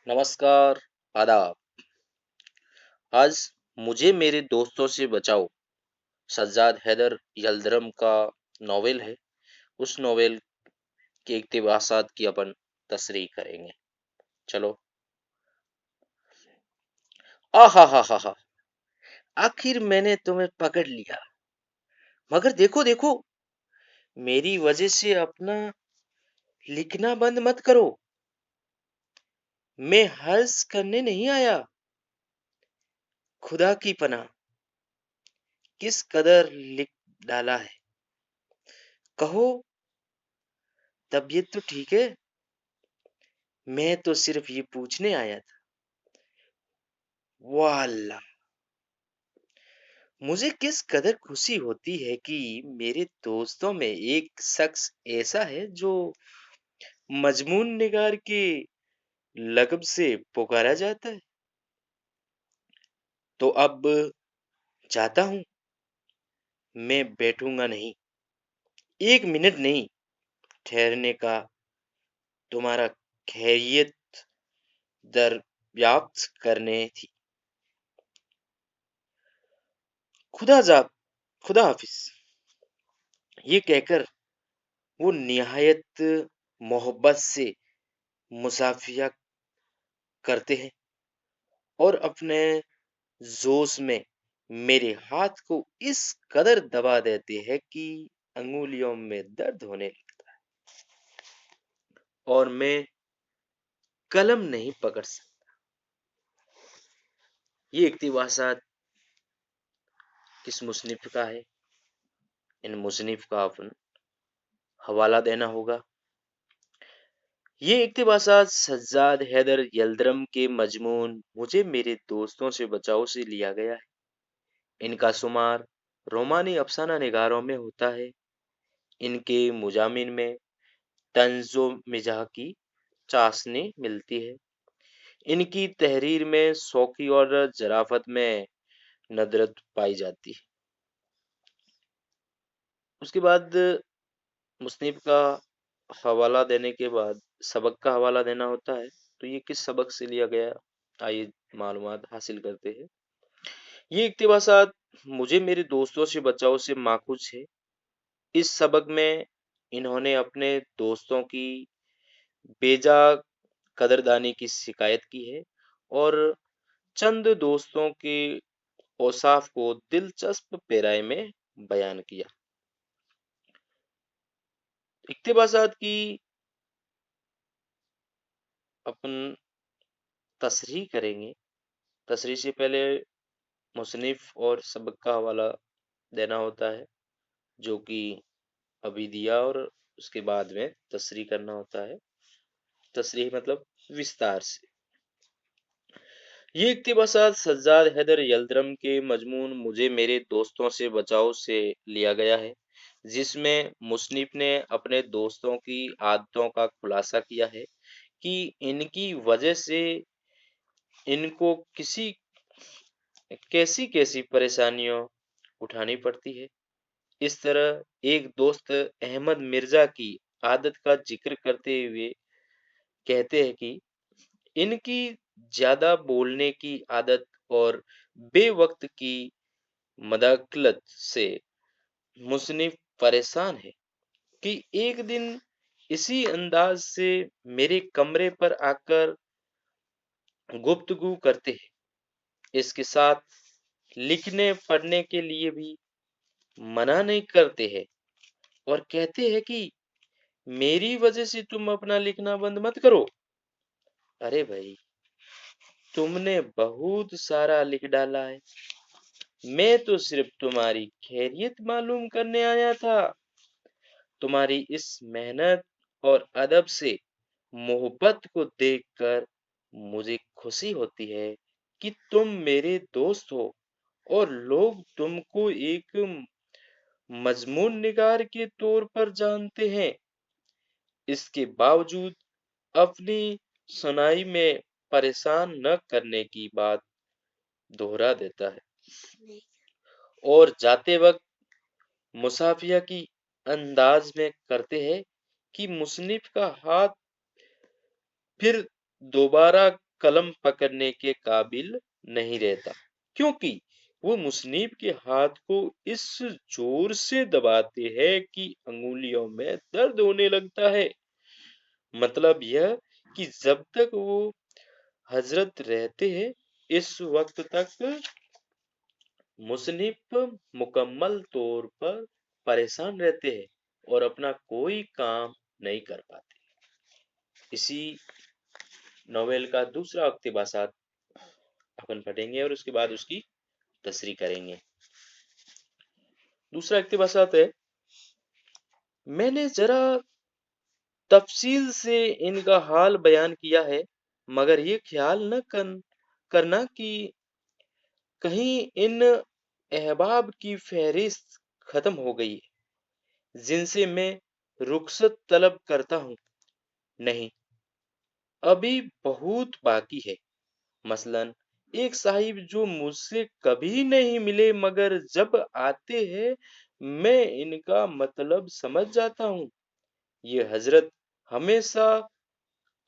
नमस्कार, आदाब। आज मुझे मेरे दोस्तों से बचाओ सज्जाद हैदर यलदरम का नॉवेल है। उस नॉवेल के इक़्तिबासात की अपन तशरीह करेंगे। चलो। आहा! आखिर मैंने तुम्हें पकड़ लिया। मगर देखो देखो, मेरी वजह से अपना लिखना बंद मत करो। मैं हर्ष करने नहीं आया। खुदा की पनाह, किस कदर लिख डाला है। कहो, तबीयत तो ठीक है? मैं तो सिर्फ ये पूछने आया था। वाह अल्लाह! मुझे किस कदर खुशी होती है कि मेरे दोस्तों में एक शख्स ऐसा है जो मजमून निगार के लक़ब से पुकारा जाता है। तो अब जाता हूँ, मैं बैठूंगा नहीं, एक मिनट नहीं ठहरने का। तुम्हारा खैरियत दरियाफ्त करने थी। खुदा जा खुदा हाफिज। ये कहकर वो निहायत मोहब्बत से मुसाफिया करते हैं और अपने जोश में मेरे हाथ को इस कदर दबा देते हैं कि अंगुलियों में दर्द होने लगता है और मैं कलम नहीं पकड़ सकता। ये इक़्तिबासात किस मुसन्निफ़ का है? इन मुसन्निफ़ का अपन हवाला देना होगा। ये इक़्तिबासात सज्जाद हैदर यलदरम के मजमून मुझे मेरे दोस्तों से बचाओ से लिया गया है। इनका शुमार रोमानी अफसाना निगारों में होता है। इनके मुजामिन में तंज़ो मिज़ाह की चाशनी मिलती है। इनकी तहरीर में शौक़ी और ज़राफ़त में नदरत पाई जाती है। उसके बाद मुसन्निफ़ का हवाला देने के बाद सबक का हवाला देना होता है। तो ये किस सबक से लिया गया, आइए मालूमात हासिल करते हैं। ये इक़्तिबासात मुझे मेरे दोस्तों से बचाओ से माखूज़ है। इस सबक में इन्होंने अपने दोस्तों की बेजा कदरदानी की शिकायत की है और चंद दोस्तों के औसाफ को दिलचस्प पेराए में बयान किया। इक़्तिबासात की अपन तशरीह करेंगे। तशरीह से पहले मुसन्निफ़ और सबक का हवाला देना होता है, जो कि अभी दिया और उसके बाद में तशरीह करना होता है। तशरीह मतलब विस्तार से। ये इक़्तिबासात सज्जाद हैदर यलदरम के मजमून मुझे मेरे दोस्तों से बचाओ से लिया गया है, जिसमें मुसन्निफ़ ने अपने दोस्तों की आदतों का खुलासा किया है कि इनकी वजह से इनको कैसी-कैसी परेशानियाँ उठानी पड़ती है। इस तरह एक दोस्त अहमद मिर्ज़ा की आदत का ज़िक्र करते हुए कहते हैं कि इनकी ज़्यादा बोलने की आदत और बेवक़्त की मदाखलत से मुसन्निफ़ परेशान है कि एक दिन इसी अंदाज़ से मेरे कमरे पर आकर गुफ्तगू करते हैं। इसके साथ लिखने पढ़ने के लिए भी मना नहीं करते हैं और कहते हैं कि मेरी वजह से तुम अपना लिखना बंद मत करो। अरे भाई, तुमने बहुत सारा लिख डाला है। मैं तो सिर्फ तुम्हारी खैरियत मालूम करने आया था। तुम्हारी इस मेहनत और अदब से मोहब्बत को देखकर मुझे खुशी होती है कि तुम मेरे दोस्त हो और लोग तुमको एक मजमून निगार के तौर पर जानते हैं। इसके बावजूद अपनी सुनाई में परेशान न करने की बात दोहरा देता है और जाते वक्त मुसाफिया की अंदाज में करते हैं कि मुसन्निफ़ का हाथ फिर दोबारा कलम पकड़ने के काबिल नहीं रहता, क्योंकि वो मुसन्निफ के हाथ को इस जोर से दबाते हैं कि अंगुलियों में दर्द होने लगता है। मतलब यह कि जब तक वो हजरत रहते हैं, इस वक्त तक मुसन्निफ मुकम्मल तौर पर परेशान रहते हैं और अपना कोई काम नहीं कर पाते। इसी नोवेल का दूसरा इक़्तिबासात अपन पढ़ेंगे और उसके बाद उसकी तशरीह करेंगे। दूसरा इक़्तिबासात है, मैंने जरा तफसील से इनका हाल बयान किया है, मगर ये ख्याल न करना कि कहीं इन अहबाब की फहरिस्त खत्म हो गई है जिनसे मैं रुखसत तलब करता हूँ। नहीं, अभी बहुत बाकी है। मसलन एक साहिब जो मुझसे कभी नहीं मिले, मगर जब आते हैं मैं इनका मतलब समझ जाता हूँ। ये हजरत हमेशा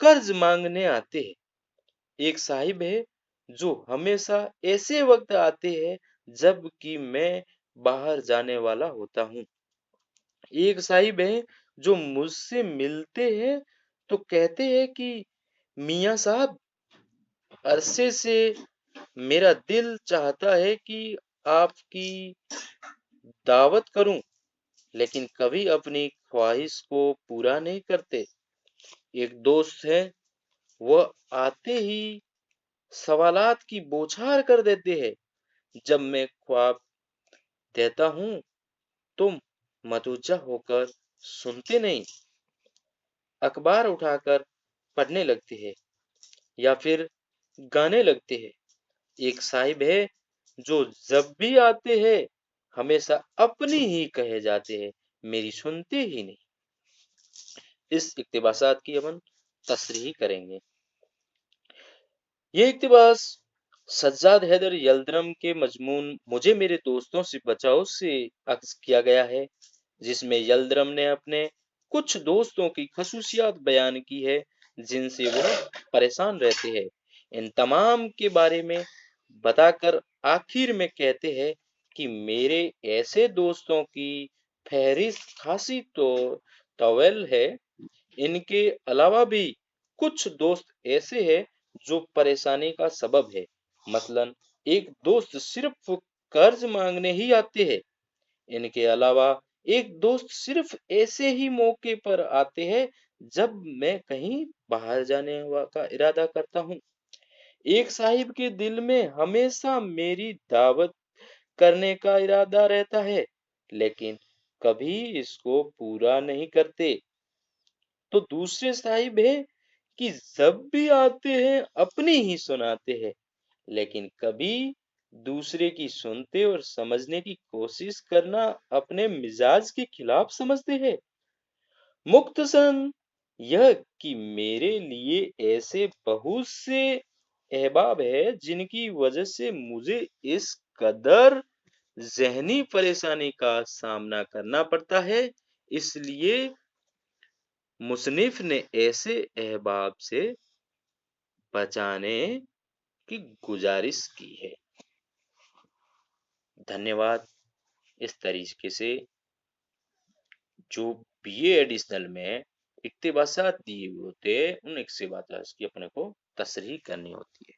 कर्ज मांगने आते हैं। एक साहिब है जो हमेशा ऐसे वक्त आते हैं जब कि मैं बाहर जाने वाला होता हूँ। एक साहिब है जो मुझसे मिलते हैं तो कहते हैं कि मियाँ साहब, अरसे से मेरा दिल चाहता है कि आपकी दावत करूं, लेकिन कभी अपनी ख्वाहिश को पूरा नहीं करते। एक दोस्त है, वह आते ही सवालात की बौछार कर देते हैं। जब मैं ख्वाब देता हूँ तो मतुजा होकर सुनते नहीं, अखबार उठाकर पढ़ने लगते हैं या फिर गाने लगते हैं। एक साहिब है जो जब भी आते हैं हमेशा अपनी ही कहे जाते हैं, मेरी सुनते ही नहीं। इस इक्तिबासात की अपन तशरीह करेंगे। ये इक्तिबास सज्जाद हैदर यल्दरम के मजमून मुझे मेरे दोस्तों से बचाओ से अक्स किया गया है, जिसमें यल्दरम ने अपने कुछ दोस्तों की खसूसियात बयान की है जिनसे वो परेशान रहते हैं। इन तमाम के बारे में बताकर आखिर में कहते हैं कि मेरे ऐसे दोस्तों की फहरिस्त खासी तो तवेल है। इनके अलावा भी कुछ दोस्त ऐसे हैं जो परेशानी का सबब है। मसलन एक दोस्त सिर्फ कर्ज मांगने ही आते हैं। इनके अलावा एक दोस्त सिर्फ ऐसे ही मौके पर आते हैं जब मैं कहीं बाहर जाने का इरादा करता हूँ। एक साहिब के दिल में हमेशा मेरी दावत करने का इरादा रहता है, लेकिन कभी इसको पूरा नहीं करते। तो दूसरे साहिब है कि जब भी आते हैं अपनी ही सुनाते हैं, लेकिन कभी दूसरे की सुनते और समझने की कोशिश करना अपने मिजाज के खिलाफ समझते हैं। मुख्तसरन यह कि मेरे लिए ऐसे बहुत से अहबाब है जिनकी वजह से मुझे इस कदर जहनी परेशानी का सामना करना पड़ता है। इसलिए मुसन्निफ ने ऐसे अहबाब से बचाने की गुजारिश की है। धन्यवाद। इस तरीके से जो बीए एडिशनल में इक्तिबासात दिए हुए होते हैं, उन इक्तिबासात की अपने को तशरीह करनी होती है।